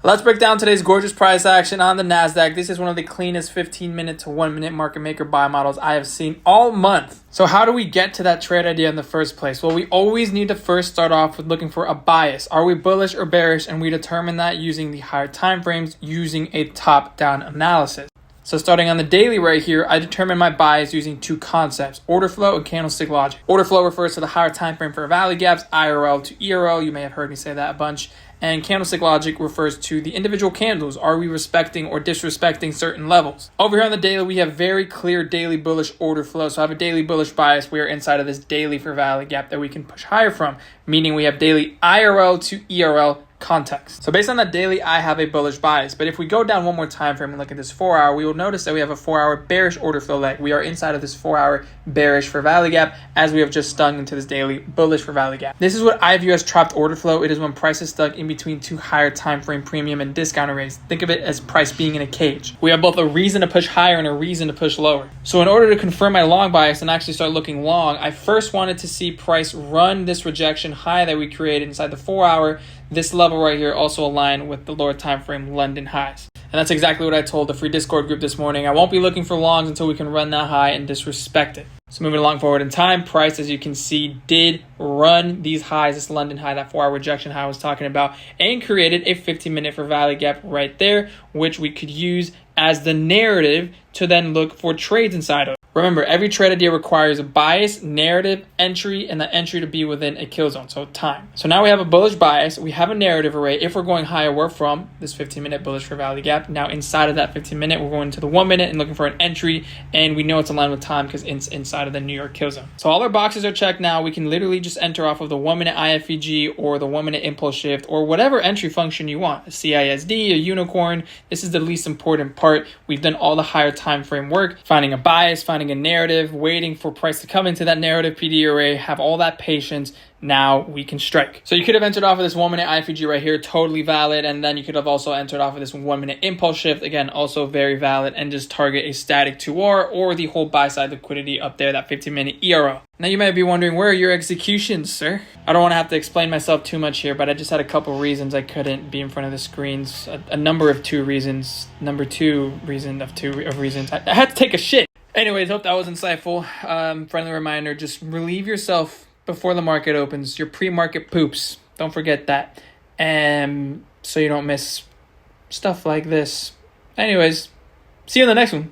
Let's break down today's gorgeous price action on the NASDAQ. This is one of the cleanest 15-minute to 1-minute market maker buy models I have seen all month. So how do we get to that trade idea in the first place? Well, we always need to first start off with looking for a bias. Are we bullish or bearish? And we determine that using the higher time frames using a top-down analysis. So starting on the daily right here, I determine my bias using two concepts, order flow and candlestick logic. Order flow refers to the higher time frame for valley gaps, IRL to ERL. You may have heard me say that a bunch. And candlestick logic refers to the individual candles. Are we respecting or disrespecting certain levels? Over here on the daily, we have very clear daily bullish order flow. So I have a daily bullish bias. We are inside of this daily for valley gap that we can push higher from, meaning we have daily IRL to ERL context. So based on that daily, I have a bullish bias. But if we go down one more time frame and look at this 4 hour, we will notice that we have a 4 hour bearish order flow leg. We are inside of this 4 hour bearish for valley gap as we have just stung into this daily bullish for valley gap. This is what I view as trapped order flow. It is when price is stuck in between two higher time frame premium and discount arrays. Think of it as price being in a cage. We have both a reason to push higher and a reason to push lower. So in order to confirm my long bias and actually start looking long, I first wanted to see price run this rejection high that we created inside the 4 hour. This level right here also aligned with the lower time frame London highs. And that's exactly what I told the free Discord group this morning. I won't be looking for longs until we can run that high and disrespect it. So moving along forward in time, price, as you can see, did run these highs, this London high, that 4 hour rejection high I was talking about, and created a 15-minute for valley gap right there, which we could use as the narrative to then look for trades inside of. Remember, every trade idea requires a bias, narrative, entry, and the entry to be within a kill zone, so time. So now we have a bullish bias, we have a narrative array. If we're going higher, we're from this 15-minute bullish for valley gap. Now inside of that 15-minute, we're going to the 1 minute and looking for an entry, and we know it's aligned with time because it's inside of the New York kill zone. So all our boxes are checked now. We can literally just enter off of the 1 minute IFEG or the 1 minute impulse shift or whatever entry function you want, a CISD, a unicorn. This is the least important part. We've done all the higher time frame work, finding a bias, finding a narrative, waiting for price to come into that narrative PD array, have all that patience. Now we can strike. So you could have entered off of this 1 minute IFEG right here, totally valid. And then you could have also entered off of this 1 minute impulse shift, again, also very valid, and just target a static 2R or the whole buy side liquidity up there, that 15-minute ERO. Now you might be wondering, where are your executions, sir? I don't want to have to explain myself too much here, but I just had a couple reasons I couldn't be in front of the screens. A number of two reasons. Number two reason of reasons. I had to take a shit. Anyways, hope that was insightful. Friendly reminder, just relieve yourself before the market opens, your pre-market poops. Don't forget that. And so you don't miss stuff like this. Anyways, see you in the next one.